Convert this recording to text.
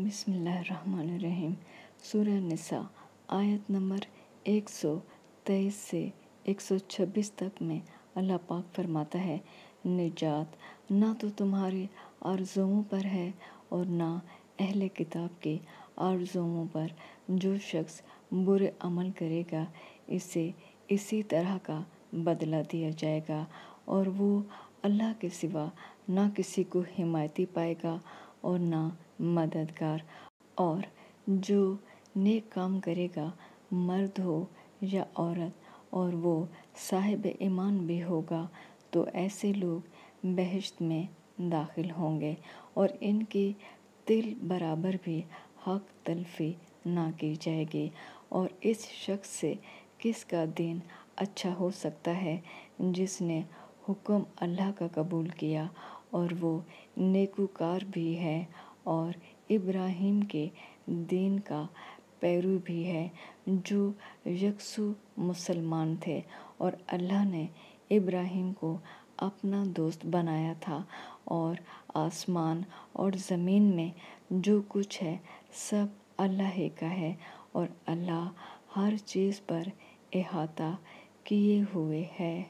بسم اللہ الرحمن الرحیم۔ سورہ نساء آیت نمبر 123 سے 126 تک میں اللہ پاک فرماتا ہے، نجات نہ تو تمہاری آرزوؤں پر ہے اور نہ اہل کتاب کی آرزوؤں پر۔ جو شخص برے عمل کرے گا اسے اسی طرح کا بدلہ دیا جائے گا، اور وہ اللہ کے سوا نہ کسی کو حمایتی پائے گا اور نہ مددگار۔ اور جو نیک کام کرے گا، مرد ہو یا عورت، اور وہ صاحب ایمان بھی ہوگا، تو ایسے لوگ بہشت میں داخل ہوں گے اور ان کی تل برابر بھی حق تلفی نہ کی جائے گی۔ اور اس شخص سے کس کا دین اچھا ہو سکتا ہے جس نے حکم اللہ کا قبول کیا اور وہ نیکوکار بھی ہے اور ابراہیم کے دین کا پیرو بھی ہے، جو یکسو مسلمان تھے، اور اللہ نے ابراہیم کو اپنا دوست بنایا تھا، اور آسمان اور زمین میں جو کچھ ہے سب اللہ ہی کا ہے، اور اللہ ہر چیز پر احاطہ کیے ہوئے ہے۔